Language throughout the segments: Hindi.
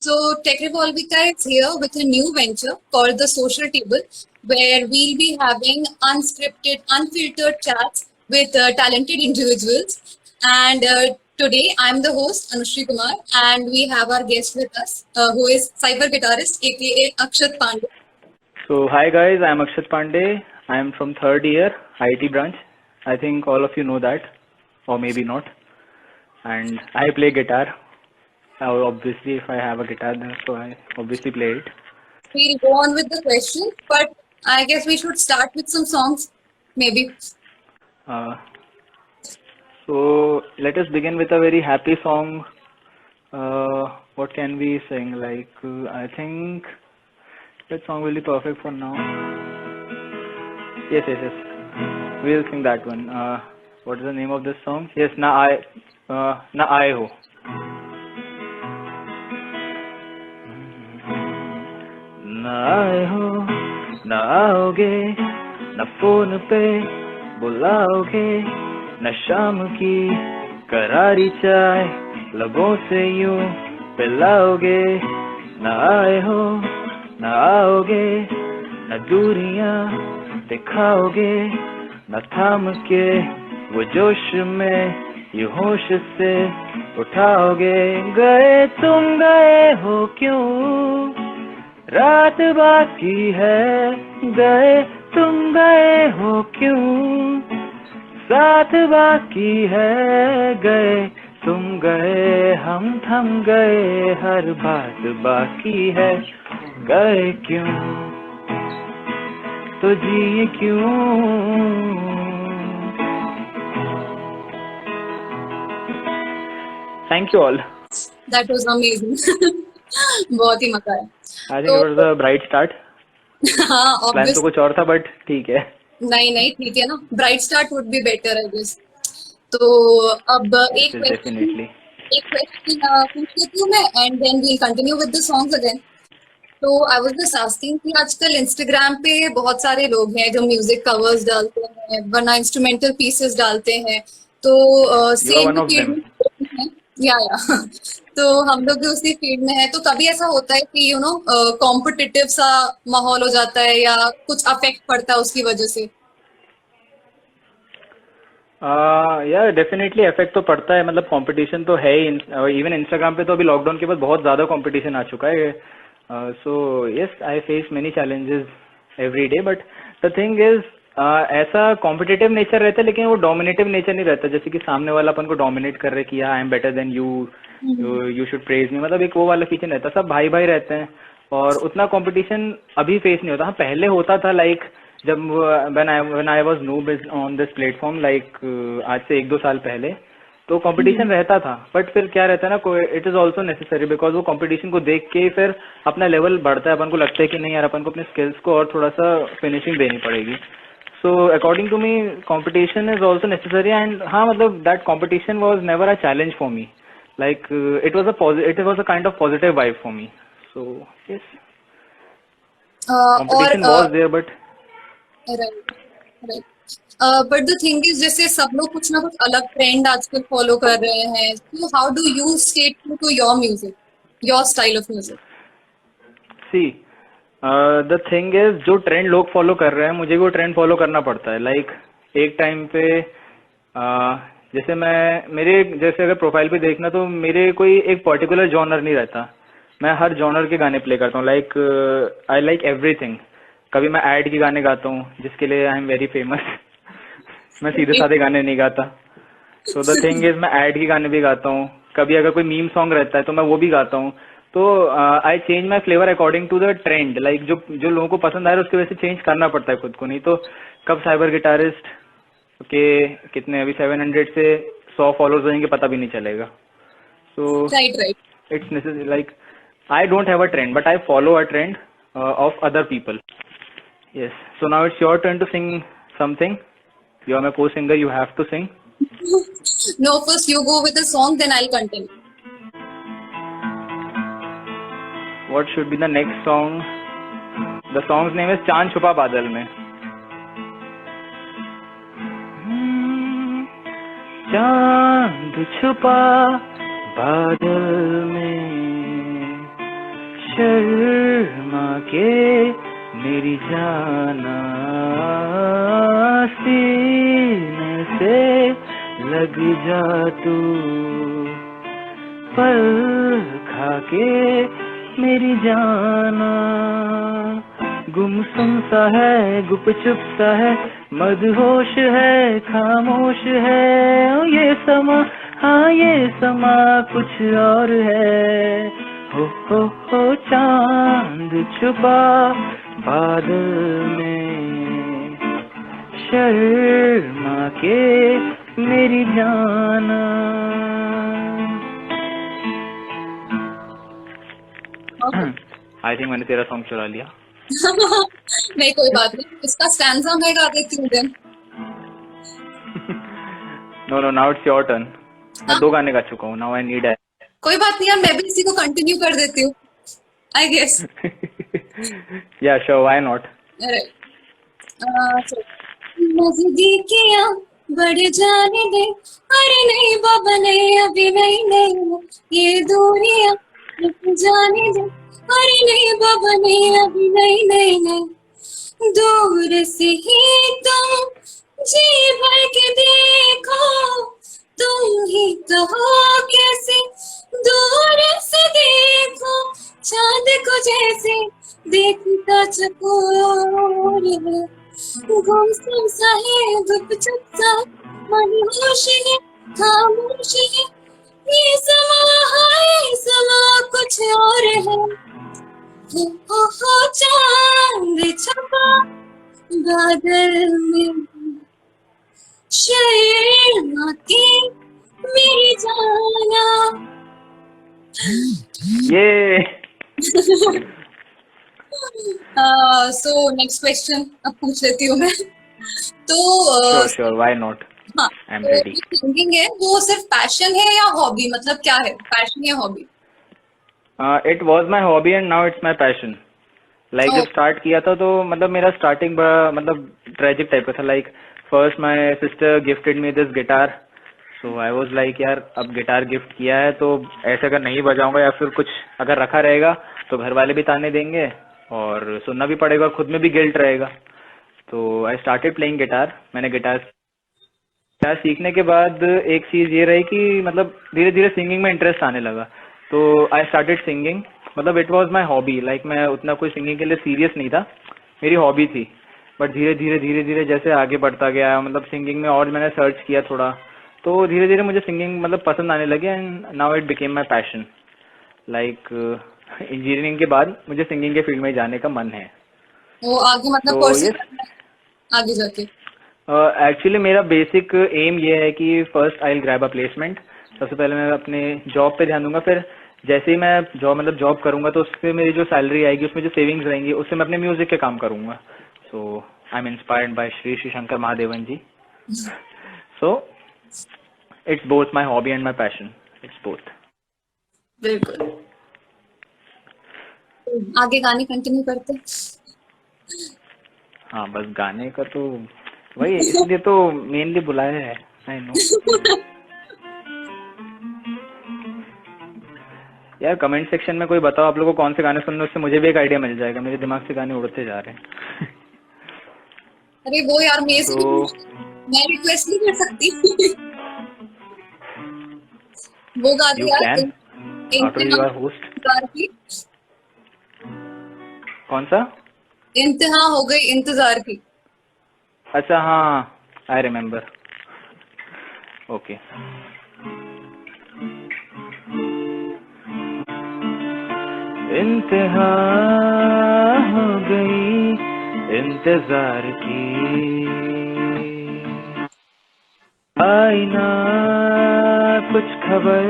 So Tech Revolvica is here with a new venture called the Social Table, where we'll be having unscripted, unfiltered chats with talented individuals. And today I'm the host, Anushri Kumar, and we have our guest with us, who is cyber guitarist, aka Akshat Pandey. So, hi guys, I'm Akshat Pandey. I'm from third year, IT branch. I think all of you know that, or maybe not. And I play guitar. Obviously, if I have a guitar, then so I obviously play it. We'll go on with the questions, but I guess we should start with some songs, maybe. Uh, so, let us begin with a very happy song. What can we sing? I think that song will be perfect for now. Yes. We'll sing that one. What is the name of this song? Yes, Na Aaye Ho. ना आए हो ना आओगे ना फोन पे बुलाओगे न शाम की करारी चाय लबों से यूं पिलाओगे ना आए हो ना आओगे न दूरियां दिखाओगे न थाम के वो जोश में ये होश से उठाओगे तुम गए हो क्यों रात बाकी है तुम गए हो क्यों साथ बाकी है तुम गए हम थम गए हर बात बाकी है गए क्यों तो जिए क्यों thank you all That was amazing. बहुत ही मजा आया. I think it was a bright start. हाँ, प्लान तो कुछ और था बट ठीक है. नहीं ठीक है ना. Bright start would be better I guess. तो अब एक क्वेश्चन पूछ लेती हूँ मैं and then we'll continue with the songs again. तो आई वाज जस्ट आस्किंग कि आजकल इंस्टाग्राम पे बहुत सारे लोग हैं जो म्यूजिक कवर्स डालते हैं वरना इंस्ट्रूमेंटल पीसेस डालते हैं. तो सेम फील्ड में या तो हम लोग भी उसी फील्ड में है. तो कभी ऐसा होता है कि यू नो कॉम्पिटिटिव सा माहौल हो जाता है या कुछ अफेक्ट पड़ता है उसकी वजह से? यार डेफिनेटली इफेक्ट तो पड़ता है. मतलब कंपटीशन तो है ही. इवन इंस्टाग्राम पे तो अभी लॉकडाउन के बाद बहुत ज़्यादा कंपटीशन आ चुका है. So yes I face many challenges every day. But the thing is ऐसा कॉम्पिटिटिव नेचर रहता है लेकिन वो डोमिनेटिव नेचर नहीं रहता. जैसे कि सामने वाला अपन को डोमिनेट कर रहे कि I am better than you should praise me. मतलब एक वो वाला फीचर रहता है. सब भाई भाई रहते हैं और उतना कंपटीशन अभी फेस नहीं होता. हाँ पहले होता था. लाइक जब when I was new on this platform like आज से 1-2 साल पहले तो कंपटीशन रहता था. बट फिर क्या रहता है ना, it is also necessary because वो कंपटीशन को देख के फिर अपना लेवल बढ़ता है. अपन को लगता है कि नहीं यार अपन को अपने स्किल्स को और थोड़ा सा फिनिशिंग देनी पड़ेगी. So according to me competition is also necessary. And हाँ मतलब that competition was never a challenge for me. Like it was a kind of positive vibe for me. So yes competition was there but right. But the thing is जैसे सब लोग कुछ ना कुछ अलग ट्रेंड आजकल फॉलो कर रहे हैं. तो how do you stay true to your music, your style of music? See the thing is जो ट्रेंड लोग फॉलो कर रहे हैं मुझे भी वो ट्रेंड फॉलो करना पड़ता है. लाइक एक टाइम पे जैसे जैसे अगर प्रोफाइल पे देखना तो मेरे कोई एक पर्टिकुलर जॉनर नहीं रहता. मैं हर जॉनर के गाने प्ले करता हूँ. Like I like everything. कभी मैं एड के गाने गाता हूँ जिसके लिए आई एम वेरी फेमस. मैं सीधे साधे गाने नहीं गाता. सो द थिंग इज मैं एड के गाने भी गाता हूँ. कभी अगर कोई मीम सॉन्ग रहता है तो मैं वो भी गाता हूँ. तो I change my flavour according to the trend. Like जो लोगों को पसंद आ रहा है उसकी वजह से चेंज करना पड़ता है खुद को. नहीं तो कब साइबर गिटारिस्ट के कितने अभी 700 से 100 फॉलोअर्स हो जाएंगे पता भी नहीं चलेगा. So it's necessary. Like I don't have a trend but I follow a trend of other people. Yes. So now it's your turn to sing something. You are my co-singer. You have to sing. No, first you go with the song, then I'll continue. What should be the next song? The song's name is चांद छुपा बादल में. चांद छुपा बादल में शर्मा के मेरी जाना सीने से लग जा तू, पल खा के मेरी जाना, गुमसुम सा है गुपचुप सा है, मदहोश है खामोश है, ये समा हाँ ये समा कुछ और है, हो चांद छुपा बादल में, शर्मा के मेरी जाना। आई थिंक मैंने तेरा सॉन्ग चुरा लिया। नहीं कोई बात नहीं, इसका स्टैंजा मैं गा देती हूँ then. No now it's your turn. मैं 2 गाने गा चुका हूँ, नाउ आई नीड है। कोई बात नहीं यार, मैं भी इसी को कंटिन्यू कर देती हूँ आई गेस। या श्योर, व्हाई नॉट। नजदीकियां बढ़ जाने दे, अरे नहीं बाबा नहीं अभी नहीं नहीं, ये दूरियां रुक जाने दे, अरे नहीं बाबा नहीं अभी नहीं नहीं नहीं, दूर से ही तुम जी भर के देखो, तुम ही तो हो कैसे दूर से देखो, चांद को जैसे देखता चकोर है, गुमसुम सा है गुपचुप सा, मनहोश है खामोश है, ये समा कुछ और है, हो चांद छपा बादल में, शर्मा के मेरी जाना। ये सो नेक्स्ट क्वेश्चन अब पूछ लेती हूँ मैं। तो श्योर व्हाई नॉट, हाँ, आई एम तो रेडी। सिंगिंग है वो सिर्फ पैशन है या हॉबी, मतलब क्या है, पैशन या hobby? It was my hobby and now it's my passion. Like जब स्टार्ट किया था तो मतलब मेरा स्टार्टिंग बड़ा मतलब ट्रेजिक टाइप का था। Like first my sister gifted me this guitar, so I was like यार अब गिटार गिफ्ट किया है तो ऐसे अगर नहीं बजाऊंगा या फिर कुछ अगर रखा रहेगा तो घर वाले भी ताने देंगे और सुनना भी पड़ेगा, खुद में भी गिल्ट रहेगा। तो आई स्टार्टेड प्लेइंग गिटार। मैंने गिटार सीखने के बाद एक चीज़ ये रही कि मतलब धीरे धीरे सिंगिंग में इंटरेस्ट आने लगा, तो आई स्टार्टेड सिंगिंग। मतलब it was my hobby, like मैं उतना कोई सिंगिंग के लिए सीरियस नहीं था, मेरी हॉबी थी। बट धीरे धीरे जैसे आगे बढ़ता गया मतलब सिंगिंग में और मैंने सर्च किया थोड़ा, तो धीरे धीरे मुझे सिंगिंग मतलब पसंद आने लगी and now it became my passion. Like engineering के बाद मुझे सिंगिंग के फील्ड में जाने का मन है। वो आगे मतलब तो परस्यू yes, करना है आगे जाके? एक्चुअली मेरा बेसिक एम ये है कि first I will grab a placement. सबसे पहले मैं अपने जॉब पे ध्यान दूंगा, फिर जैसे ही मैं जॉब करूंगा तो उससे मेरी जो सैलरी आएगी उसमें जो सेविंग्स रहेंगी उससे मैं अपने म्यूजिक के काम करूंगा। So I am inspired by Shri Shri Shankar Mahadevan ji. So it's both my hobby and my passion, it's both. बिल्कुल, आगे गाने कंटिन्यू करते। हाँ बस गाने का तो वही, इसलिए तो मेनली बुलाया है। आई नो यार, कमेंट सेक्शन में कोई बताओ आप लोगों को कौन से गाने सुनने, उससे मुझे भी एक आइडिया मिल जाएगा। मेरे दिमाग से गाने उड़ते जा रहे हैं। अरे वो यार मेरे से तो मैं रिक्वेस्ट नहीं कर सकती। वो गा दे यू यार, can, after you are host. इंतजार की, कौन सा? इंतहा हो गई इंतजार की। अच्छा हाँ, आई रिमेम्बर। ओके। इंतहा हो गई इंतजार की, आई ना कुछ खबर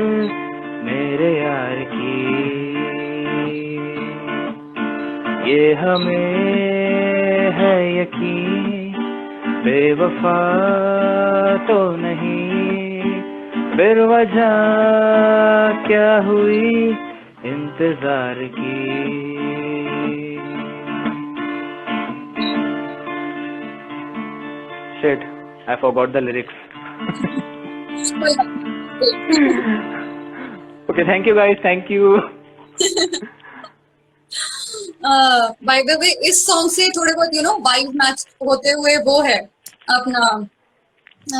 मेरे यार की, ये हमें है यकीन बेवफा तो नहीं, फिर वजह क्या हुई इंतजार की। Shit, I forgot the lyrics. Okay, thank you guys, thank you. By the way इस सॉन्ग से थोड़े बहुत वाइब मैच होते हुए वो है अपना अ,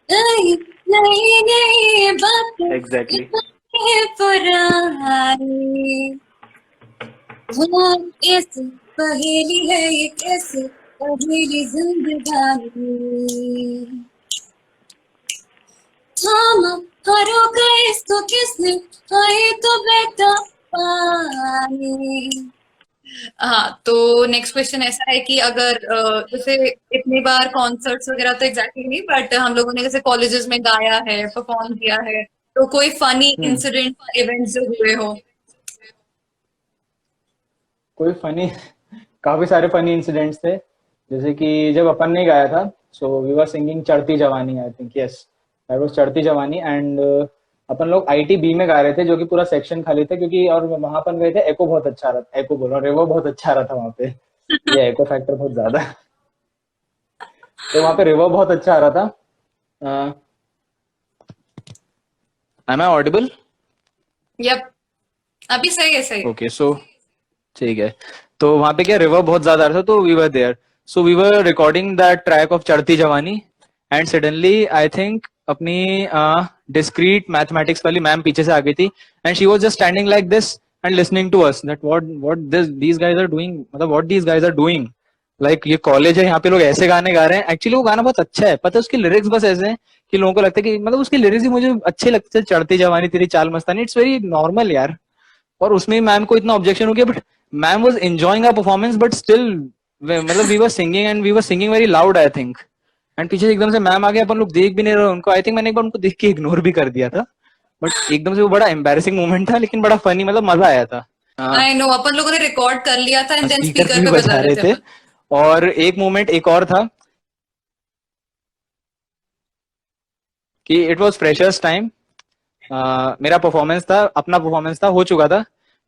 नई नई नई बातें एग्जैक्टली। ये पुरानी, हाँ, कैसे पहेली है ये, कैसे पहेली जिंदगानी, थामा हरो गए इसको किसने, आए तो बेटा पानी। हाँ, तो नेक्स्ट क्वेश्चन ऐसा है कि अगर जैसे इतनी बार कॉन्सर्ट्स वगैरह तो एग्जैक्टली नहीं, बट हम लोगों ने जैसे कॉलेजेस में गाया है, परफॉर्म किया है, तो कोई फनी हम्म। इंसिडेंट इवेंट्स जो हुए हो। कोई फनी काफी सारे फनी इंसिडेंट्स थे। जैसे कि जब अपन ने गाया था, सो वी वर सिंगिंग चढ़ती जवानी, I think yes that was चढ़ती जवानी। एंड अपन लोग आईटी बी में गा रहे थे, जो कि पूरा सेक्शन खाली था, क्योंकि और वहां अपन गए थे, एको बहुत अच्छा रहा, एको बोल रहा हूँ, रिवर बहुत अच्छा रहा था वहां पे। ये एको फैक्टर बहुत ज्यादा। तो वहां पे रिवर बहुत अच्छा आ रहा था। M I audible? यप, अभी सही है, सही है। ओके, सो ठीक है। तो वहां पे क्या रिवर बहुत ज्यादा आ रहा था, तो we were there. So we were recording that track of Chadhti Jawani, and suddenly I think अपनी डिस्क्रीट मैथमेटिक्स वाली मैम पीछे से आ गई थी, and she was just standing like this and listening to us that what these guys are doing, मतलब what these guys are doing. Like ये कॉलेज है, यहाँ पे लोग ऐसे गाने गा रहे हैं। एक्चुअली वो गाना बहुत अच्छा है, पता है, उसकी लिरिक्स बस ऐसे हैं कि लोगों को लगता है कि मतलब उसकी लिरिक्स ही मुझे अच्छे लगते हैं, चढ़ती जवानी तेरी चाल मस्तानी, इट्स वेरी नॉर्मल यार। और उसमें मैम को इतना ऑब्जेक्शन हो गया, but ma'am was enjoying our performance, but still मतलब we were singing and we were singing very loud I think. And पीछे से एकदम से मैम आ गए, अपन लोग देख भी नहीं रहे उनको। आई थिंक मैंने एक बार उनको देख के इग्नोर भी कर दिया था, बट एकदम से वो बड़ा एम्बैरेसिंग मोमेंट था, लेकिन बड़ा फनी, मतलब मजा आया था। आई नो, अपन लोगों ने रिकॉर्ड कर लिया था एंड देन स्पीकर स्पीकर भी पे बजा बजा रहे रहे थे थे। अपन। और एक मोमेंट एक और था कि इट वॉज फ्रेशर्स टाइम। मेरा परफॉर्मेंस था, अपना परफॉर्मेंस था, हो चुका था।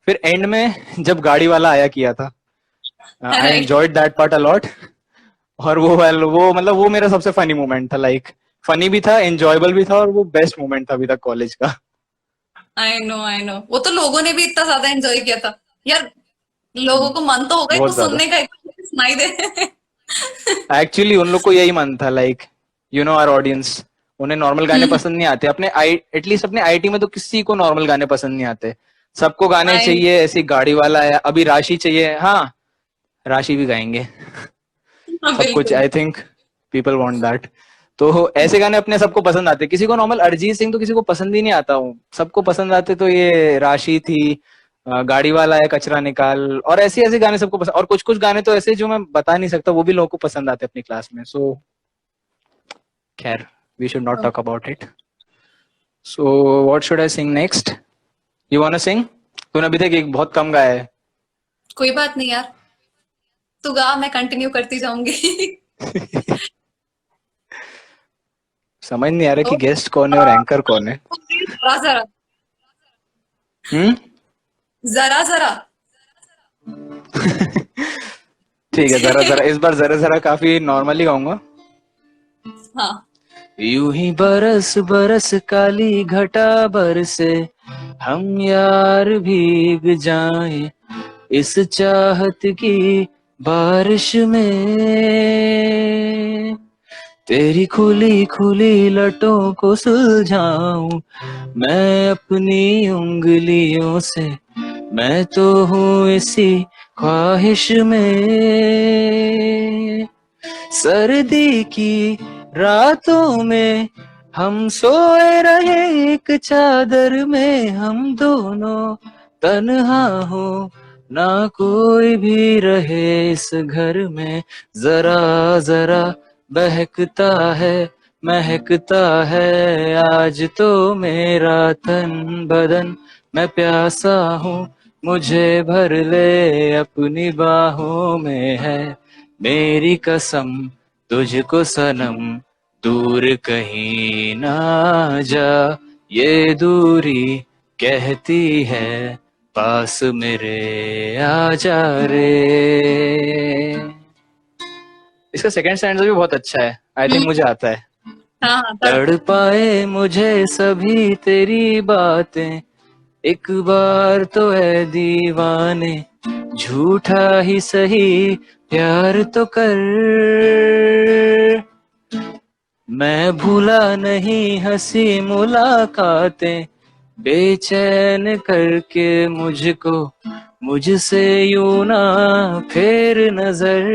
फिर एंड में जब गाड़ी वाला आया किया था, I right. Enjoyed that part a lot. और वो मतलब वो मेरा सबसे फनी मोमेंट था, लाइक फनी भी था, एंजॉयबल भी था, और वो बेस्ट मोमेंट था अभी तक कॉलेज का। आई नो, आई नो, वो तो लोगों ने भी इतना ज्यादा एंजॉय किया था यार। लोगों को मन तो होगा इसको बहुत ज्यादा। सुनने का, एक बार सुनाई दे। एक्चुअली उन लोग को यही मन था, like you know our audience, उन्हें नॉर्मल गाने पसंद नहीं आते। अपने आई एटलीस्ट अपने आईटी में तो किसी को नॉर्मल गाने पसंद नहीं आते। सबको गाने आई चाहिए, ऐसी गाड़ी वाला है, अभी राशि चाहिए, हाँ राशि भी गाएंगे, हाँ, सब कुछ। बिल्कुल। I think people want that. तो ऐसे गाने अपने सबको पसंद आते। किसी को नॉर्मल अरिजीत सिंह तो किसी को पसंद ही नहीं आता हूँ, सबको पसंद आते तो ये राशि थी, गाड़ी वाला है, कचरा निकाल, और ऐसे ऐसे गाने सबको पसंद। और कुछ कुछ गाने तो ऐसे जो मैं बता नहीं सकता, वो भी लोगों को पसंद आते अपनी क्लास में। सो खैर, we should not talk about it. So what should I sing next? You want to sing? तूने अभी तक एक बहुत कम गाया है। कोई बात नहीं यार, तू गा, मैं कंटिन्यू करती जाऊंगी। समझ नहीं आ रहा तो कि गेस्ट कौन है और एंकर कौन है। जरा जरा, हम्म। जरा जरा। ठीक है, जरा जरा, इस बार जरा जरा काफी नॉर्मली गाऊंगा। हाँ। यूं ही बरस बरस काली घटा बरसे, हम यार भीग जाएं इस चाहत की बारिश में। तेरी खुली खुली लटों को सुलझाऊं मैं अपनी उंगलियों से, मैं तो हूँ इसी ख्वाहिश में। सर्दी की रातों में हम सोए रहे एक चादर में, हम दोनों तन्हा हो ना कोई भी रहे इस घर में। जरा जरा बहकता है, महकता है आज तो मेरा तन बदन। मैं प्यासा हूँ, मुझे भर ले अपनी बाहों में है मेरी कसम, तुझको सनम दूर कहीं ना जा। ये दूरी कहती है पास मेरे आ जा रे। इसका सेकंड स्टैंडर्ड भी बहुत अच्छा है, आई थिंक मुझे आता है। हाँ हाँ, तड़ पाए मुझे सभी तेरी बातें, एक बार तो है दीवाने, झूठा ही सही प्यार तो कर, मैं भूला नहीं हंसी मुलाकातें, बेचैन करके मुझको मुझसे यूं ना फेर नजर,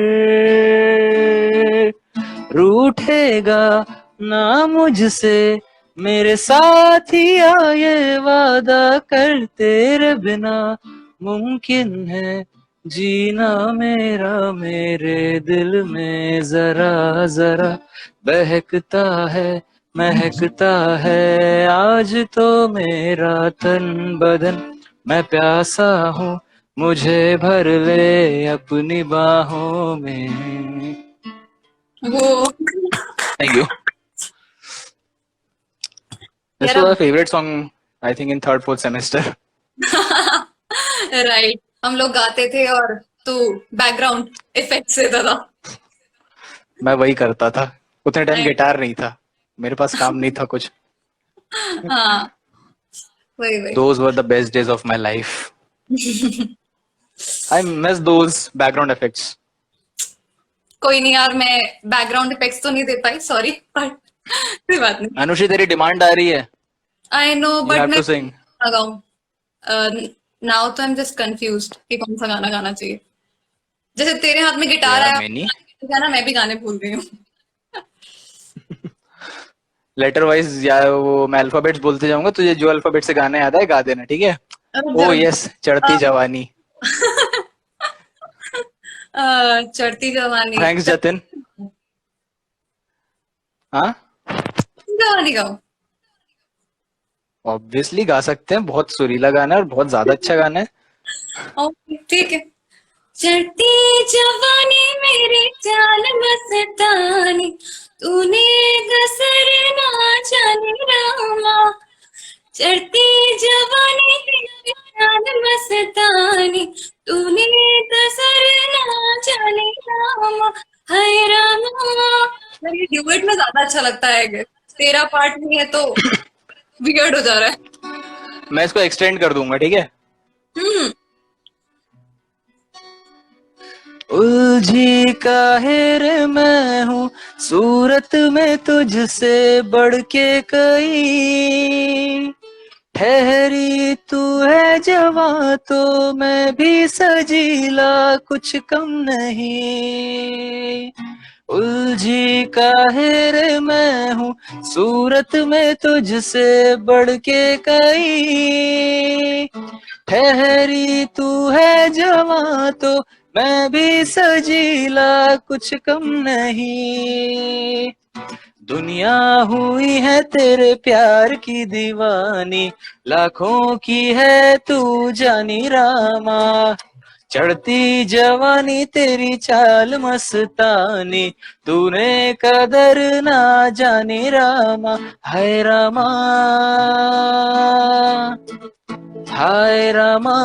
रूठेगा ना मुझसे मेरे साथिया, ये वादा कर तेरे बिना मुमकिन है जीना मेरा, मेरे दिल में जरा जरा बहकता है महकता है आज तो मेरा तन बदन, मैं प्यासा हूँ मुझे भर ले अपनी बाहों में। वो थैंक यू। This यार was अब my favorite song, I think in third fourth semester. Right, हम लोग गाते थे और तू बैकग्राउंड इफेक्ट्स देता था। मैं वही करता था, उतने टाइम Right. गिटार नहीं था, मेरे पास काम नहीं था कुछ। हाँ, वही वही। Those were the best days of my life. I miss those background effects. कोई नहीं यार, मैं बैकग्राउंड इफेक्ट्स तो नहीं दे पाई, सॉरी, बट कोई बात नहीं। अनुषी तेरी डिमांड आ रही है, I know, you but have मैं to sing. लगाऊं नाउ तो आई एम जस्ट कंफ्यूज्ड कि कौन सा गाना गाना चाहिए। जैसे तेरे हाथ में गिटार There आया are many. गाना, मैं भी गाने भूल गई हूँ। लेटर वाइज या वो मैं अल्फाबेट्स बोलते जाऊंगा, तुझे जो अल्फाबेट से गाना याद है गा देना, ठीक है? ओ यस, चढ़ती जवानी। चढ़ती जवानी। थैंक्स जतिन। हाँ, जवानी गाओ। ऑब्वियसली गा सकते हैं, बहुत सुरीला गाना है और बहुत ज्यादा अच्छा गाना है। ओके ठीक है। चढ़ती जवानी मेरी जान मस्तानी, तूने गसर ना जाने रामा। चढ़ती जवानी मेरी जान मस्तानी, तूने गसर ना जाने रामा। हाय रामा। मेरी ड्यूएट में ज्यादा अच्छा लगता है, तेरा पार्ट नहीं है तो वियर्ड हो जा रहा है। मैं इसको एक्सटेंड कर दूंगा, ठीक है? उलझी काहे रे मैं हूँ सूरत में तुझसे बढ़ के कई, ठहरी तू है जवां तो मैं भी सजीला कुछ कम नहीं। उलझी काहे रे मैं हूँ सूरत में तुझसे बढ़ के कई, ठहरी तू है जवां तो मैं भी सजीला कुछ कम नहीं। दुनिया हुई है तेरे प्यार की दीवानी, लाखों की है तू जानी रामा। चढ़ती जवानी तेरी चाल मस्तानी, तूने कदर ना जानी रामा। हाय रामा हाय रामा।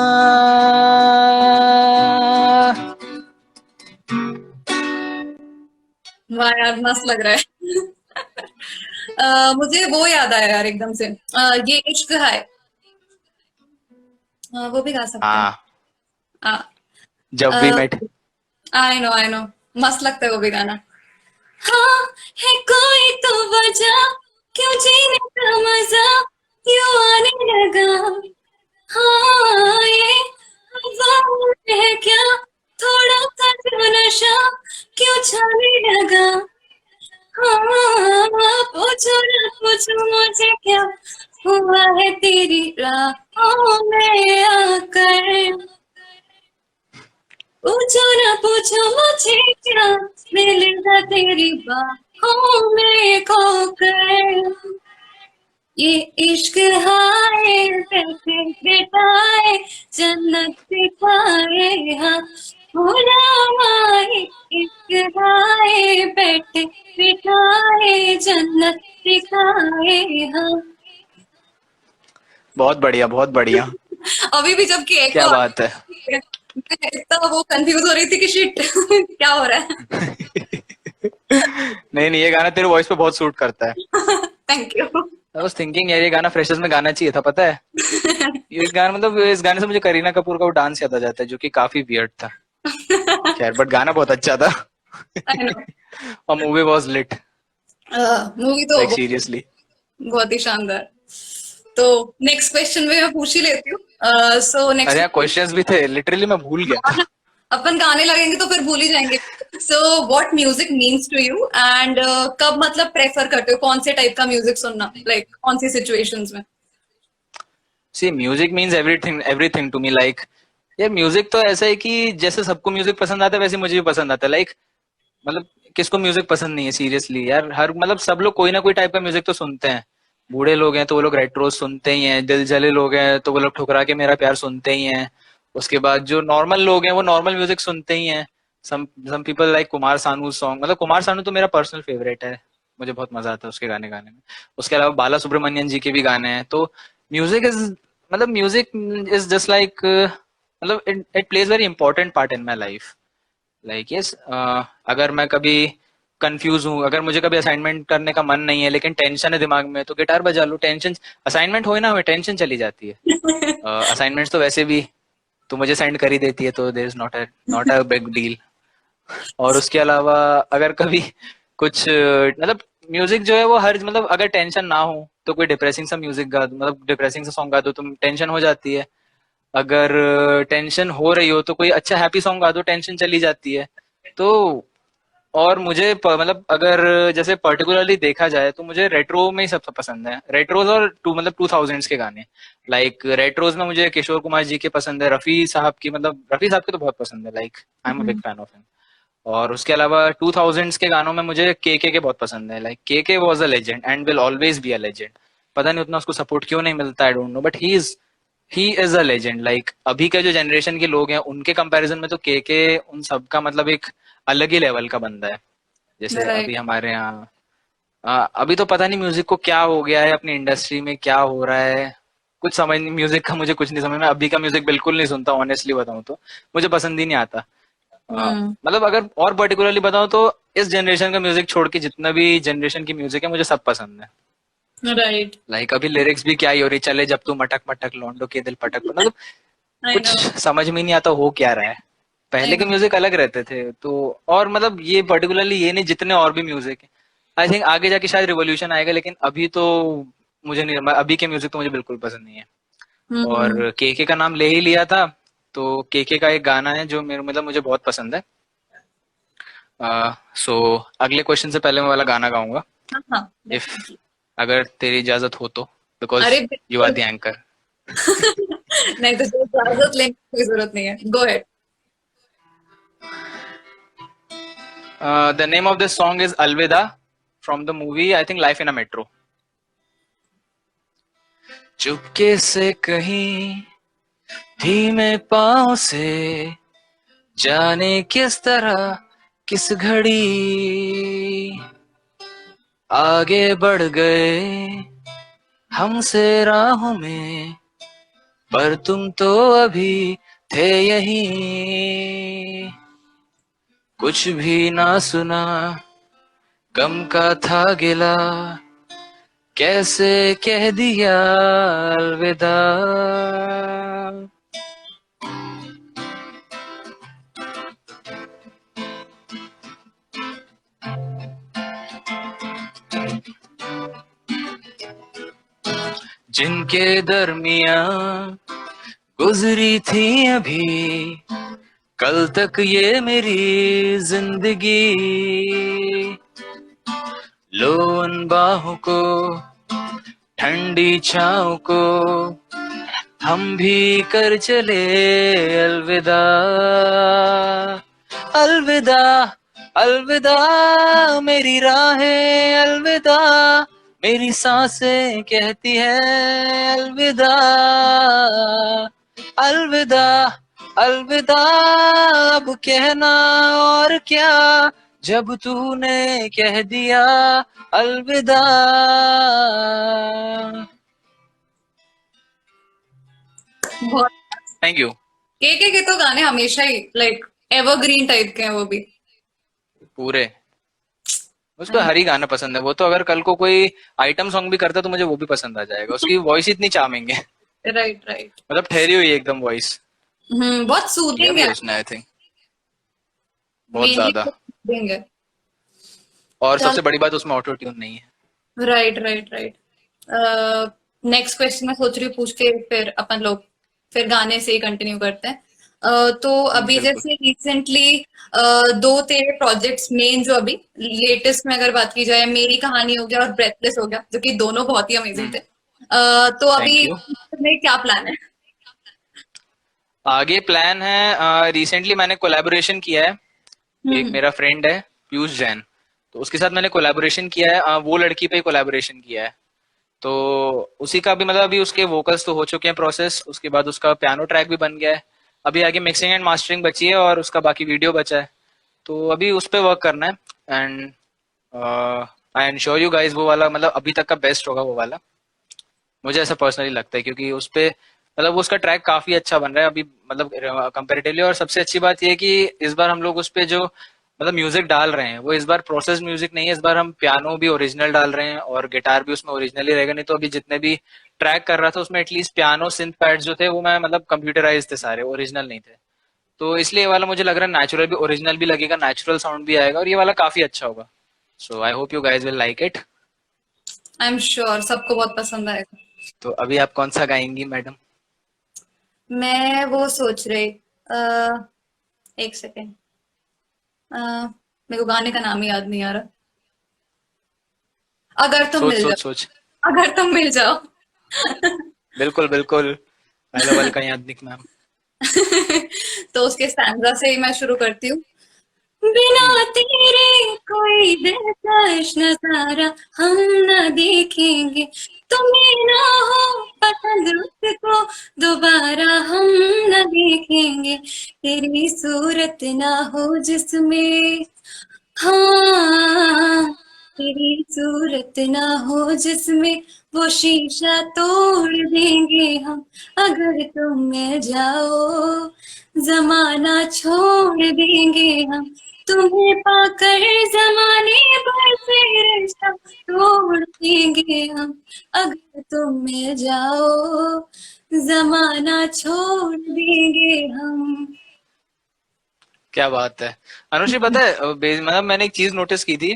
वाह यार, मस्त लग रहा है। मुझे वो याद आया यार एकदम से, ये इश्क है, वो भी गा सकते हैं। हाँ, जब वी मेट। आई नो, मस्त लगता है वो भी गाना। हाँ, है कोई तो वजह, क्यों जीने का मजा क्यों आने लगा। हाँ, ये हवा है क्या, थोड़ा सा जो नशा क्यों छाने लगा। हाँ, पूछो ना पूछो मुझे क्या हुआ है तेरी राहों में आकर। पूछो ना पूछो मुझे क्या मिलेगा तेरी बाहों में खोकर। ये इश्क हाय कैसे बिताए जन्नत दिखाए, हाँ भोला माए। इश्क हाय बैठे बिठाए जन्नत दिखाए, हाँ। बहुत बढ़िया, बहुत बढ़िया। अभी भी जबकि एक क्या बात है। मैं इतना वो कंफ्यूज हो रही थी कि शिट क्या हो रहा है। नहीं नहीं, ये गाना तेरे वॉइस पे बहुत सूट करता है। Thank you. I was thinking यार ये गाना फ्रेशर्स में गाना चाहिए था, पता है? ये गाना मतलब इस गाने से मुझे करीना कपूर का वो डांस याद आ जाता है जो कि काफी वियर्ड था। खैर बट गाना बहुत अच्छा था। I know. और मूवी वाज लिट, मूवी तो लाइक सीरियसली। बहुत ही शानदार। तो नेक्स्ट क्वेश्चन में मैं पूछ ही लेती हूँ। सो अरे नेक्स्ट, यहाँ क्वेश्चंस भी थे, लिटरली मैं भूल गया था। अपन गाने लगेंगे तो फिर भूल ही जाएंगे। So what music means to you, and कब मतलब प्रेफर करते हो कौन से टाइप का म्यूजिक सुनना, लाइक कौन सी सिचुएशंस में? See music means everything, everything to me. Like यार म्यूजिक तो ऐसा है कि जैसे सबको म्यूजिक पसंद आता है वैसे मुझे भी पसंद आता है। लाइक मतलब किसको म्यूजिक पसंद नहीं है सीरियसली यार। हर मतलब सब लोग कोई ना कोई टाइप का म्यूजिक तो सुनते हैं। बूढ़े लोग हैं तो वो लोग रेट्रो सुनते ही हैं, दिल जले लोग हैं तो वो लोग ठुकरा के मेरा प्यार सुनते ही हैं। उसके बाद जो नॉर्मल लोग हैं वो नॉर्मल म्यूजिक सुनते ही हैं। Some people like Kumar Sanu song, मतलब कुमार सानू तो मेरा पर्सनल फेवरेट है, मुझे बहुत मजा आता है उसके गाने गाने में। उसके अलावा बाला सुब्रमण्यम जी के भी गाने हैं। तो म्यूजिक इज मतलब म्यूजिक इज जस्ट लाइक मतलब it plays very important part in my life. Like yes, अगर मैं कभी कंफ्यूज हूँ, अगर मुझे कभी असाइनमेंट करने का मन नहीं है लेकिन टेंशन है दिमाग में, तो गिटार बजा लो, टेंशन असाइनमेंट हो ना हो टेंशन चली जाती है। असाइनमेंट्स तो वैसे भी तो मुझे सेंड कर ही देती है, तो there is not a big deal. और उसके अलावा अगर कभी कुछ मतलब म्यूजिक जो है वो हर मतलब अगर टेंशन ना हो तो कोई डिप्रेसिंग सा म्यूजिक गा दो, मतलब डिप्रेसिंग सा सॉन्ग गा दो तो टेंशन हो जाती है। अगर टेंशन हो रही हो तो कोई अच्छा हैप्पी सॉन्ग गा दो, टेंशन चली जाती है। तो और मुझे मतलब अगर जैसे पर्टिकुलरली देखा जाए तो मुझे रेट्रो में ही सबसे पसंद है, रेट्रोज और मतलब 2000s के गाने। लाइक रेट्रोज में मुझे किशोर कुमार जी के पसंद है, रफी साहब की, मतलब रफी साहब के तो बहुत पसंद है, like I am a big fan of him. और उसके अलावा 2000s के गानों में मुझे के बहुत पसंद है। लाइक के was a legend and will always be a legend. पता नहीं उतना उसको सपोर्ट क्यों नहीं मिलता, I don't know, but he is a legend. Like अभी के जो जनरेशन के लोग हैं उनके कंपैरिजन में तो के उन सबका मतलब एक अलग ही लेवल का बंदा है। जैसे राइट। अभी हमारे यहाँ अभी तो पता नहीं म्यूजिक को क्या हो गया है, अपनी इंडस्ट्री में क्या हो रहा है, कुछ समझ नहीं, म्यूजिक का मुझे कुछ नहीं समझ में। अभी का म्यूजिक बिल्कुल नहीं सुनता, ऑनेस्टली बताऊं तो मुझे पसंद ही नहीं आता। हम्म। मतलब अगर और पर्टिकुलरली बताऊं तो इस जनरेशन का म्यूजिक छोड़ के जितना भी जनरेशन की म्यूजिक है मुझे सब पसंद है। राइट। लाइक अभी लिरिक्स भी क्या ही हो रही, चले जब तू मटक मटक लौंडो के दिल पटक, मतलब आई कुछ नो। समझ में नहीं आता हो क्या रहा है। आई पहले के नो। म्यूजिक अलग रहते थे तो। और मतलब ये पर्टिकुलरली ये नहीं, जितने और भी म्यूजिक है आई थिंक आगे जाके शायद रिवॉल्यूशन आएगा, लेकिन अभी तो मुझे नहीं, अभी के म्यूजिक तो मुझे बिल्कुल पसंद नहीं है। हम्म। और के का नाम ले ही लिया था तो के का एक गाना है जो मेरे मतलब मुझे बहुत पसंद है। सो अगले क्वेश्चन से पहले मैं वाला गाना गाऊंगा, हाँ हाँ, इफ definitely. अगर तेरी इजाजत हो तो, बिकॉज अरे यू आर बिल्कुल। The anchor. नहीं तो कोई इजाजत लेने की कोई जरूरत नहीं है, go ahead. The name of this song is Alvida from the movie I think Life in a Metro. चुपके से कहीं धीमे पाँव से, जाने किस तरह किस घड़ी आगे बढ़ गए हमसे राहों में, पर तुम तो अभी थे यहीं। कुछ भी ना सुना, गम का था गिला, कैसे कह दिया अलविदा। जिनके दरमिया गुजरी थी अभी कल तक ये मेरी जिंदगी, लो उन बाहों को ठंडी छाँव को हम भी कर चले अलविदा। अलविदा अलविदा मेरी राहें अलविदा, मेरी सांसें कहती है अलविदा। अलविदा अलविदा अब कहना और क्या, जब तूने कह दिया अलविदा। बहुत। Thank you. के तो गाने हमेशा ही लाइक एवरग्रीन टाइप के हैं वो भी। पूरे उसको हर ही गाना पसंद है, वो तो अगर कल को कोई आइटम सॉन्ग भी करता तो मुझे वो भी पसंद आ जाएगा, उसकी वॉइस इतनी चार्मिंग है। Right right. मतलब ठहरी हुई है एकदम वॉइस। बहुत किया सूदिंग भी है। है उसने आई थिंक, बहुत मेनली ज्यादा। सूदिंग है। और चल। सबसे बड़ी बात उसमें ऑटो ट्यून नहीं है। Right right right. Next question मैं सोच रही हूँ पूछ के फिर अपन लोग फिर गाने से ही कंटिन्यू करते हैं। तो अभी बिल्कुल। जैसे रिसेंटली दो तेरे प्रोजेक्ट्स मेन जो अभी लेटेस्ट में अगर बात की जाए, मेरी कहानी हो गया और ब्रेथलेस हो गया, जो कि दोनों बहुत ही अमेजिंग थे। तो थैंक अभी यू। में क्या प्लान है? आगे प्लान है, रिसेंटली मैंने कोलैबोरेशन किया है। एक हम्म। मेरा फ्रेंड है पीयूष जैन, तो उसके साथ मैंने कोलैबोरेशन किया है। वो लड़की पे कोलैबोरेशन किया है। तो उसी का भी मतलब अभी उसके वोकल्स तो हो चुके हैं प्रोसेस, उसके बाद उसका पियानो ट्रैक भी बन गया है। अभी आगे मिक्सिंग एंड मास्टरिंग बची है और उसका बाकी वीडियो बचा है। तो अभी उस पे वर्क करना है। And I ensure you guys वो वाला मतलब अभी तक का बेस्ट होगा वो वाला। मुझे ऐसा पर्सनली लगता है क्योंकि उस पे मतलब वो उसका ट्रैक काफी अच्छा बन रहा है अभी, मतलब कंपेरेटिवली। और सबसे अच्छी बात ये है कि इस बार हम लोग उस पे जो मतलब म्यूजिक डाल रहे हैं वो इस बार प्रोसेस म्यूजिक नहीं है, इस बार हम पियानो भी ओरिजिनल डाल रहे हैं और गिटार भी उसमें ओरिजिनल ही रहेगा। नहीं तो अभी जितने भी ट्रैक कर रहा था उसमें एटलीस्ट पियानो सिंथ पैड्स जो थे वो मैं मतलब कंप्यूटराइज थे, सारे ओरिजिनल नहीं थे। तो इसलिए ये वाला मुझे लग रहा है नेचुरल भी, ओरिजिनल भी लगेगा, नेचुरल साउंड भी आएगा और ये वाला काफी अच्छा होगा। So I hope you guys will like it. I am sure सबको बहुत पसंद आएगा। तो अभी आप कौन सा गाएंगी मैडम? मैं वो सोच रही, एक सेकेंड, मेरे को गाने का नाम ही याद नहीं आ रहा। अगर तुम सोच मिल सोच जाओ। सोच। अगर तुम मिल जाओ। बिल्कुल बिल्कुल। पहले वाले का याद निक मैम। तो उसके स्टैंजा से ही मैं शुरू करती हूँ। बिना तेरे कोई दिलकश नजारा हम न देखेंगे, तुम्हें ना हो पसंद उसको दोबारा हम न देखेंगे, तेरी सूरत ना हो जिसमें, हाँ, तेरी सूरत ना हो जिसमें, वो शीशा तोड़ देंगे हम अगर तुम मिल जाओ, जमाना छोड़ देंगे हम तुम्हें पाकर, जमाने भर से रिश्ता तोड़ देंगे हम अगर तुम मिल जाओ, जमाना छोड़ देंगे हम। क्या बात है अनुश्री, पता है मतलब मैंने एक चीज नोटिस की थी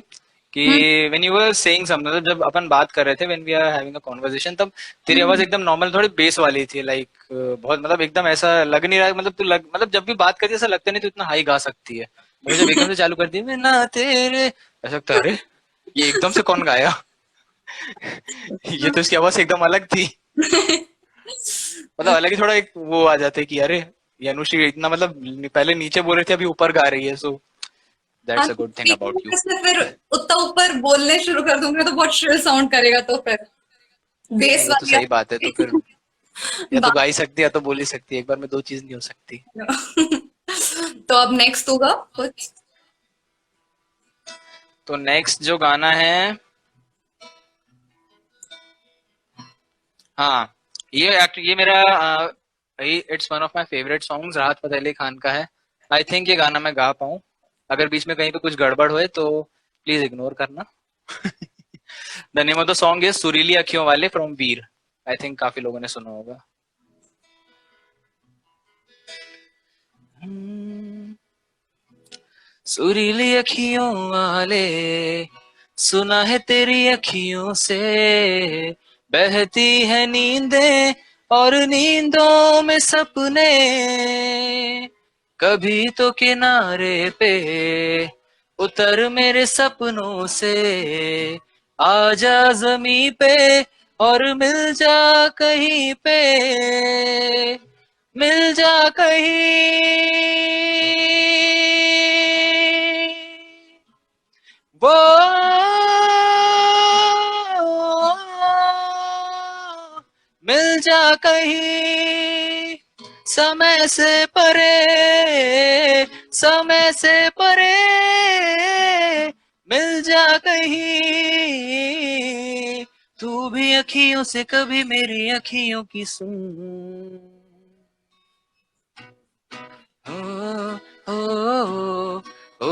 कि hmm. When you were saying something, मतलब जब अपन बात कर रहे थे, when we are having a conversation, तब तेरी आवाज एकदम नॉर्मल थोड़ी बेस वाली थी। लाइक बहुत मतलब एकदम ऐसा लग नहीं रहा, मतलब मतलब जब भी बात करती है ऐसा लगता नहीं तू इतना हाई गा सकती है। और जब एकदम से चालू कर दी मैं ना तेरे, ऐसा लगता है अरे ये एकदम से कौन गाया। ये तो इसकी आवाज एकदम अलग थी। मतलब अलग ही थोड़ा एक वो आ जाता है कि अरे ये अनुश्री इतना मतलब पहले नीचे बोल रही थी अभी ऊपर गा रही है। सो हाँ, that's a good thing speaker about you. में से फिर उतना ऊपर बोलने शुरू कर दूंगी तो बहुत श्रिल साउंड करेगा, तो फिर बेस वो तो वाली सही बात है, तो फिर या तो बात। गा ही सकती है या तो बोल ही सकती है, एक बार में दो चीज नहीं हो सकती। तो अब नेक्स्ट होगा कुछ। तो नेक्स्ट जो गाना है, हाँ, ये मेरा it's one of my favourite songs, राहत फतेह अली खान का है। आई थिंक ये गाना मैं गा पाऊँ। अगर बीच में कहीं पे कुछ गड़बड़ होए तो प्लीज इग्नोर करना। The name of the song is सुरीली अखियों वाले फ्रॉम वीर। आई थिंक काफी लोगों ने सुना होगा। सुरीली अखियों वाले, सुना है तेरी अखियों से बहती है नींदें और नींदों में सपने, कभी तो किनारे पे उतर मेरे सपनों से, आजा जमी पे और मिल जा कहीं पे, मिल जा कहीं वो, मिल जा कहीं समय से परे, समय से परे, मिल जा कहीं तू भी अखियों से कभी मेरी अखियों की सुन, ओ, ओ, ओ, ओ,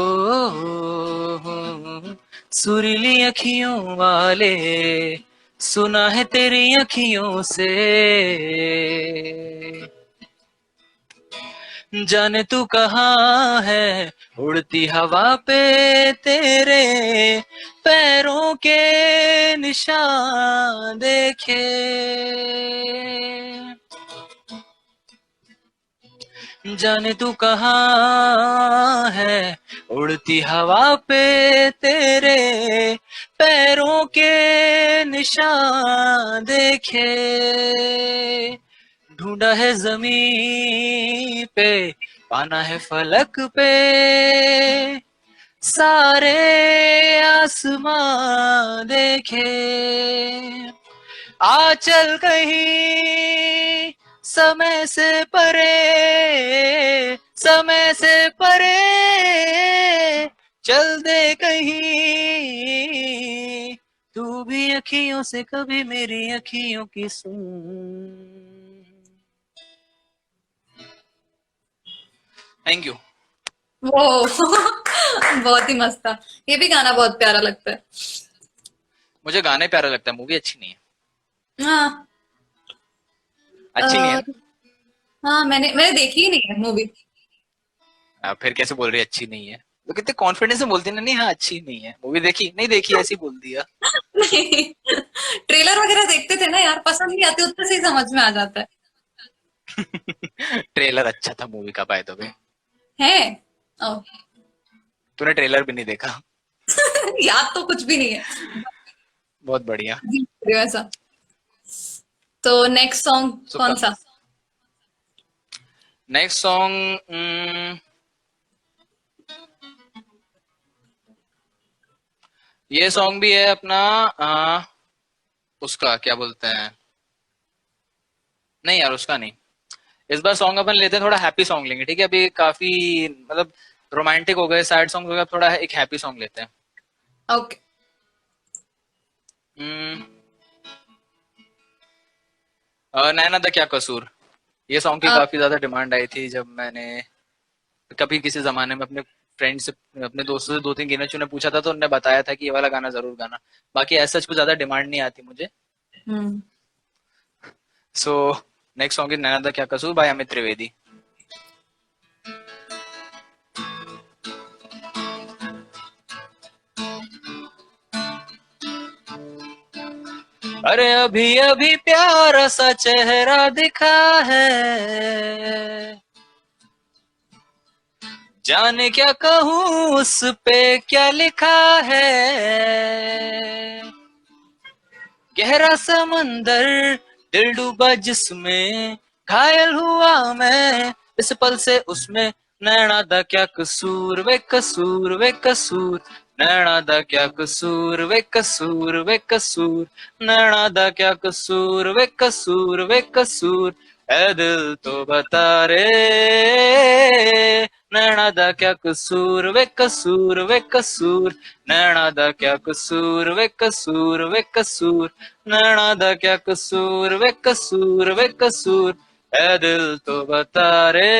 सुरीली अखियों वाले, सुना है तेरी अखियों से, जाने तू कहाँ है, उड़ती हवा पे तेरे पैरों के निशान देखे, जाने तू कहाँ है, उड़ती हवा पे तेरे पैरों के निशान देखे, ढूंढा है जमीन पे, पाना है फलक पे, सारे आसमां देखे, आ चल कहीं समय से परे, समय से परे, चल दे कहीं, तू भी अखियों से कभी मेरी अखियों की सुन। Thank you. वो बहुत ही मस्त था। ये भी गाना बहुत प्यारा लगता है। मुझे गाने प्यारा लगता है, मूवी अच्छी नहीं है। हाँ अच्छी नहीं है अ, हाँ, मैंने देखी ही नहीं है मूवी। ना? फिर कैसे बोल रही है अच्छी नहीं है? तो कितने कॉन्फिडेंस से बोलती है ना, नहीं हाँ अच्छी नहीं है, मूवी देखी नहीं, देखी ऐसे ही बोल दिया। नहीं, ट्रेलर वगैरह देखते थे ना यार, पसंद नहीं आती उतने से ही समझ में आ जाता ट्रेलर अच्छा था मूवी का, बाय द वे। है। ओ, तूने ट्रेलर भी नहीं देखा? याद तो कुछ भी नहीं है। बहुत बढ़िया। ऐसा। तो नेक्स्ट सॉन्ग कौन सा? नेक्स्ट सॉन्ग ये सॉन्ग भी है अपना, उसका क्या बोलते हैं, नहीं यार उसका नहीं। इस बार सॉन्ग अपन लेते हैं, थोड़ा हैप्पी सॉन्ग लेंगे, ठीक है? अभी काफी मतलब रोमांटिक हो गए, सैड सॉन्ग हो गए, अब थोड़ा एक हैप्पी सॉन्ग लेते हैं। ओके। हम्म, नैना दा क्या कसूर, ये सॉन्ग की काफी ज्यादा डिमांड आई थी जब मैंने कभी किसी जमाने में अपने फ्रेंड से, अपने दोस्तों से दो तीन गिने चुने पूछा था, तो उन्होंने बताया था कि ये वाला गाना जरूर गाना। बाकी ऐसा कुछ ज्यादा डिमांड नहीं आती मुझे। हम्म। सो नेक्स्ट सॉन्ग इज नैना दा क्या कसूर बाय अमित त्रिवेदी। अरे अभी अभी प्यारा सा चेहरा दिखा है, जाने क्या कहूँ उस पे क्या लिखा है, गहरा समंदर दिल डूबा जिसमें, घायल हुआ मैं इस पल से उसमें, नैना दा क्या कसूर वे कसूर वे कसूर, नैना दा क्या कसूर वे कसूर वे कसूर, नैना दा क्या कसूर वे कसूर वे कसूर, ऐ दिल तो बता रे, नैना दा क्या कसूर वे कसूर वे कसूर, नैना दा क्या कसूर वे कसूर वे कसूर, नैना दा क्या कसूर वे कसूर वे कसूर, ऐ दिल तो बता रे।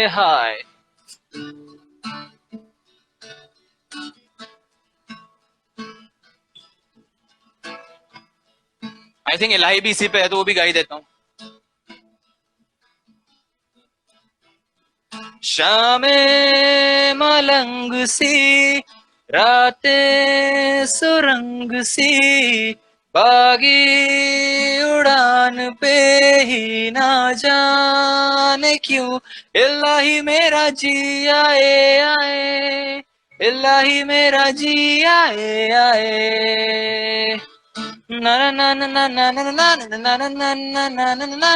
हाय। आई थिंक इलाही भी इसी पे है, तो वो भी गा ही देता हूँ। शामें मलंग सी, रातें सुरंग सी, बागी उड़ान पे ही ना जाने क्यों, इलाही मेरा जी आए आए, इलाही मेरा जी आए आए, ना ना ना ना ना ना ना ना ना ना ना ना ना ना।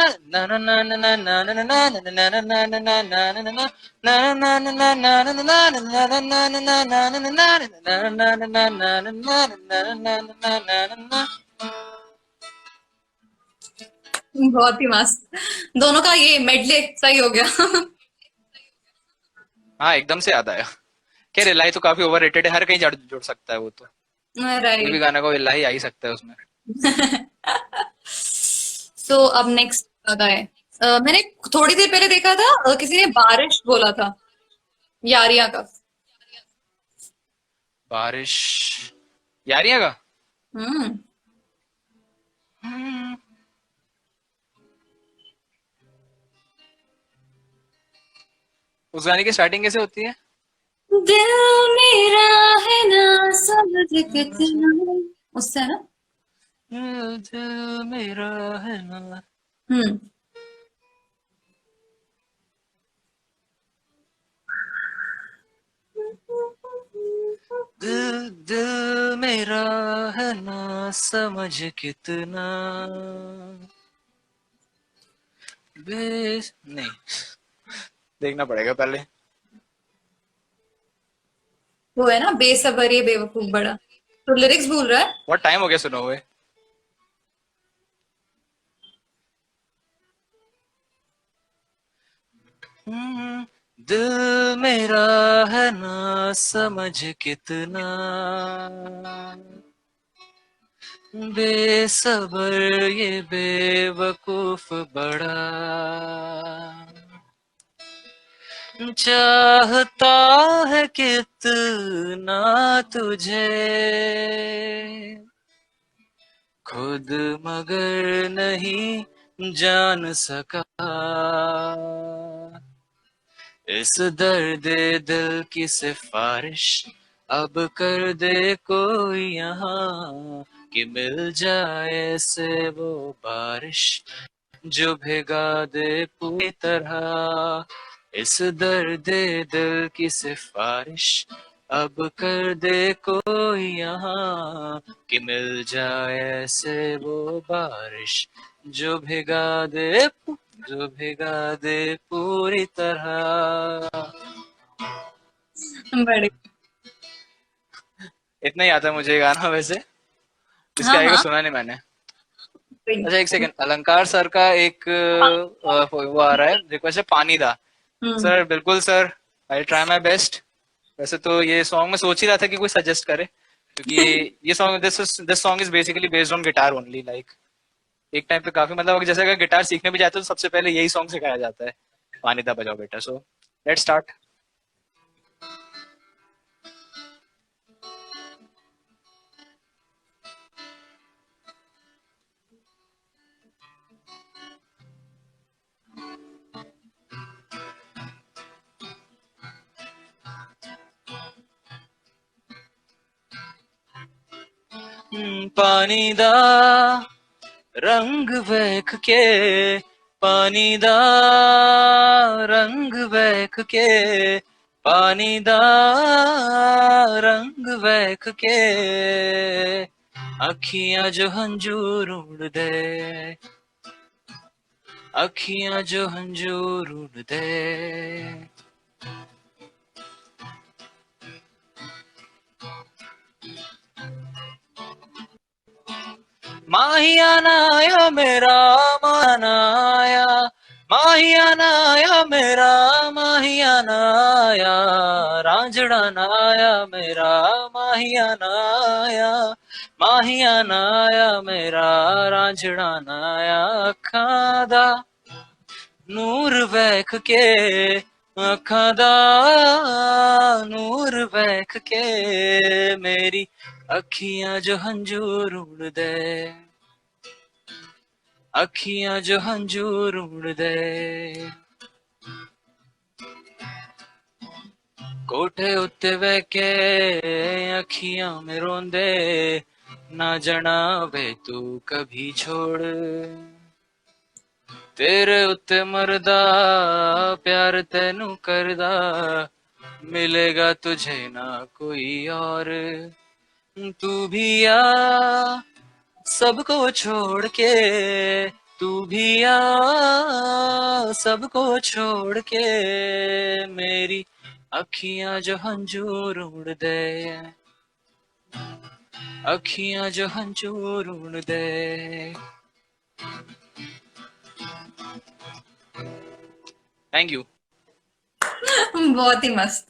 बहुत ही मस्त। दोनों का ये मेडले सही हो गया। हाँ एकदम से याद आया। खैर इलाही तो काफी ओवररेटेड है, हर कहीं जुड़ सकता है वो तो, कोई भी राइट। गाना को इलाही आ ही सकता है उसमें। सो अब नेक्स्ट गाना है। मैंने थोड़ी देर पहले देखा था, किसी ने बारिश बोला था, यारियां का। बारिश, यारियां का? हम्म उस गाने की स्टार्टिंग कैसे होती है? दिल मेरा है ना समझ कितना, उससे है ना। दिल मेरा है ना। हम्म दिल दिल मेरा है ना समझ कितना बेस नहीं, देखना पड़ेगा पहले। वो है ना, बेसबर ये बेवकूफ बड़ा, तो लिरिक्स भूल रहा है। बहुत टाइम हो गया सुना हुए। दिल मेरा है ना समझ कितना बेसबर ये बेवकूफ बड़ा चाहता है कितना तुझे खुद मगर नहीं जान सका इस दर्द दिल की सिफारिश अब कर दे कोई यहाँ कि मिल जाए से वो बारिश जो भिगा दे पूरी तरह इस दर्द दिल की सिफारिश अब कर दे कोई यहाँ कि मिल जाए से वो बारिश जो भिगा दे जो भिगा दे पूरी तरह। बड़े। इतना ही आता है मुझे ये गाना वैसे, इसके हाँ आगे का हाँ, सुना नहीं मैंने। कोई अच्छा एक नहीं। सेकंड, अलंकार सर का एक वो आ रहा है रिक्वेस्ट है, पानी दा। हम्म सर बिल्कुल sir, I try my best. वैसे तो ये सॉन्ग मैं सोच ही रहा था कि कोई सजेस्ट करे, क्योंकि ये song this song is basically based on guitar only. Like एक टाइम पे काफी मतलब जैसे अगर गिटार सीखने भी जाते हो तो सबसे पहले यही सॉन्ग सिखाया जाता है, पानी दा बजाओ बेटा। So let's start. पानी दा रंग वेख के, पानी दा रंग वेख के, पानी दा रंग वेख के अखियां जो हंजूर उड़ दे, अखियां जो हंजूर उड़ दे। माहिया नाया मेरा मानाया, माहिया नाया मेरा माहिया नाया, रांझड़ा नाया मेरा माहिया नाया, माहिया नाया मेरा रांझड़ा नाया। अखां दा नूर वेख के, अखां दा नूर वेख के मेरी अखियां जो हंजूर उड़ दे, अखियां जो हंजूर उड़ दे। कोठे उत्ते बह के अखियां में रोंदे, ना जना वे तू कभी छोड़, तेरे उत्ते मरदा प्यार तेनू करदा, मिलेगा तुझे ना कोई और। तू भी आ सबको छोड़ के, तू भी आ सबको छोड़ के मेरी अखियां जो हंजूर उड़ दे, अखियां जो हंजूर उड़ दे। Thank you. बहुत ही मस्त।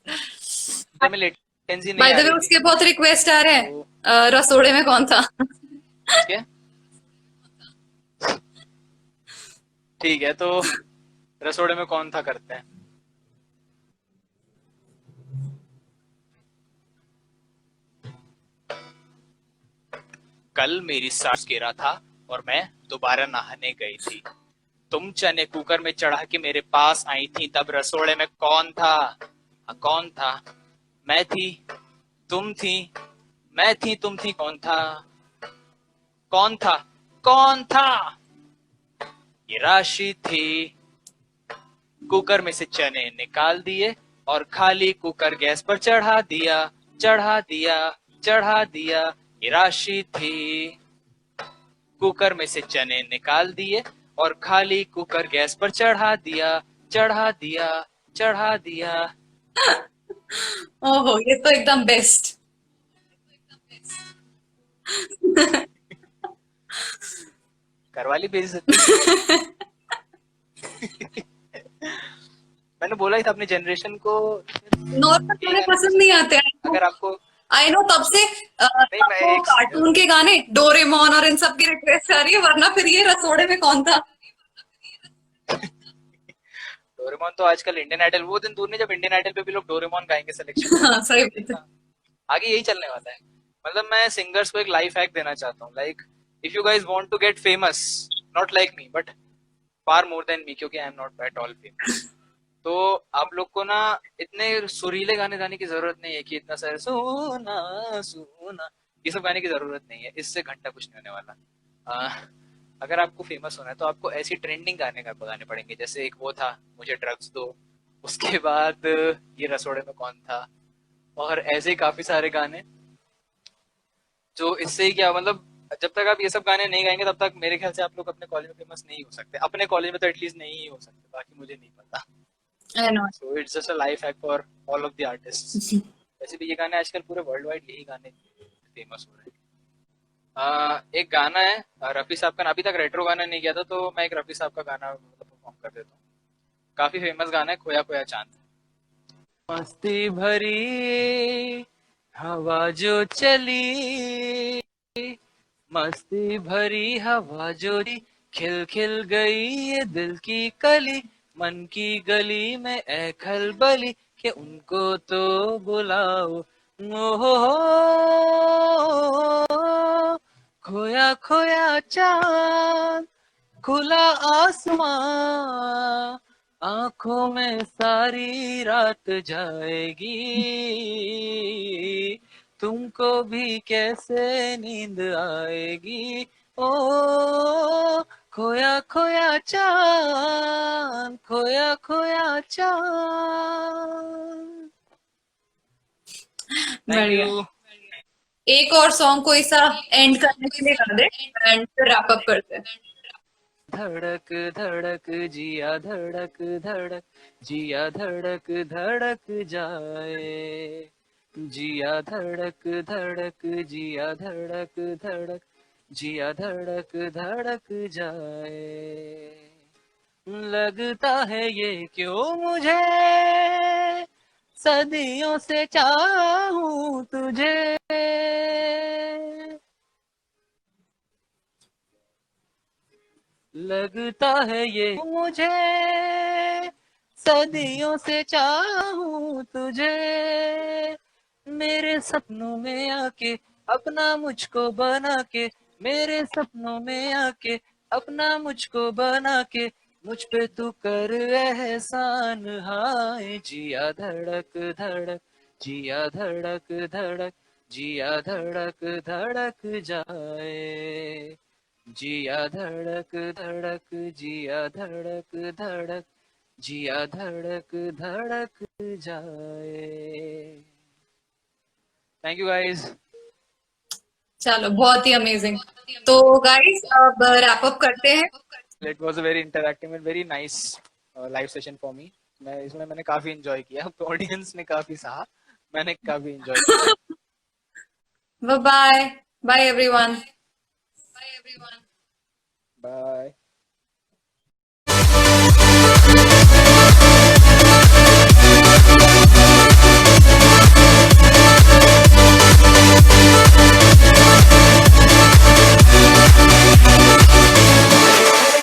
में लेटेंसी नहीं बाय द आ वे रही थी उसके बहुत रिक्वेस्ट आ रहे हैं। तो रसोड़े में कौन था। इसके ठीक है, तो रसोड़े में कौन था करते हैं। कल मेरी सांस गिरा था और मैं दोबारा नहाने गई थी। तुम चने कुकर में चढ़ा के मेरे पास आई थी, तब रसोड़े में कौन था? हाँ, कौन था? मैं थी, तुम थी, मैं थी, तुम थी, कौन था? कौन था? कौन था? ये राशि थी। कुकर में से चने निकाल दिए और खाली कुकर गैस पर चढ़ा दिया, चढ़ा दिया, चढ़ा दिया। ये राशि थी। कुकर में से चने निकाल दिए और खाली कुकर गैस पर चढ़ा दिया, चढ़ा दिया, चढ़ा दिया। ओहो, ये तो एकदम बेस्ट। करवाली बेइज्जती। मैंने बोला ही था अपने जनरेशन को नॉर्मल यही गाने गाने पसंद पसंद नहीं है। आते। अगर आपको आई नो, तब से नहीं, मैं सबको एक कार्टून के गाने, डोरेमोन और इन सब की रिक्वेस्ट आ रही है, वरना फिर ये रसोड़े में कौन था। डोरेमोन तो आजकल इंडियन आइडल, वो दिन दूर नहीं जब इंडियन आइडल पे भी लोग डोरेमोन गाएंगे सिलेक्शन में। हाँ, सही नहीं बात है। था। आगे यही चलने वाला है। मतलब मैं सिंगर्स को एक लाइफ हैक देना चाहता हूँ, like if you guys want to get famous, not like me but far more than me, क्योंकि I am not at all famous, तो आप लोग को ना इतने सुरीले गाने गाने की जरूरत नहीं है कि इतना सारे सोना सोना, ये सब गाने की जरूरत नहीं है। इससे घंटा कुछ नहीं होने वाला। अगर आपको फेमस होना है तो आपको ऐसी ट्रेंडिंग गाने गाने पड़ेंगे, जैसे एक वो था मुझे ड्रग्स दो, उसके बाद ये रसोड़े में कौन था, और ऐसे ही काफी सारे गाने जो इससे ही क्या मतलब, जब तक आप ये सब गाने नहीं गाएंगे तब तक मेरे ख्याल से आप लोग अपने कॉलेज में फेमस नहीं हो सकते। अपने कॉलेज में तो एटलीस्ट नहीं ही हो सकते, बाकी मुझे नहीं पता। I know. So it's just a life hack for all of the artists. वैसे भी ये गाने आजकल पूरे वर्ल्ड वाइड यही गाने फेमस हो रहे हैं। एक गाना है रफी साहब का, अभी तक रेट्रो गाना नहीं किया था तो मैं एक रफी साहब का गाना मतलब परफॉर्म कर देता हूँ। काफी फेमस गाना है, खोया खोया चांद। मस्ती भरी हवा जो चली, मस्ती भरी हवा जो चली, खिल खिल गई ये दिल की कली, मन की गली में ऐ खलबली, के उनको तो बुलाओ। हो खोया खोया चांद, खुला आसमां, आंखों में सारी रात जाएगी, तुमको भी कैसे नींद आएगी। ओ खोया खोया चांद, खोया खोया चांद। थैंक बढ़िया। यू। एक और सॉन्ग कोई सा एंड करने के लिए गा दे, एंड फिर रैप अप करते हैं। धड़क धड़क जिया धड़क धड़क, जिया धड़क धड़क जाए, जिया धड़क धड़क, जिया धड़क धड़क, जिया धड़क धड़क जाए। लगता है ये क्यों मुझे, सदियों से चाहूं तुझे, लगता है ये मुझे, सदियों से चाहूं तुझे, मेरे सपनों में आके अपना मुझको बना के, मेरे सपनों में आके अपना मुझको बना के, मुझ पे तू कर एहसान। हाय जिया धड़क धड़क, जिया धड़क धड़क, जिया धड़क धड़क जाए, जिया धड़क धड़क, जिया धड़क धड़क, जिया धड़क धड़क जाए। Thank you guys. चलो, बहुत ही अमेजिंग। तो गाइस अब रैप अप करते हैं। It was a very interactive and very nice live session for me. मैंने काफी एंजॉय किया, ऑडियंस ने काफी सहा, मैंने काफी एंजॉय किया। Bye bye everyone. बाय।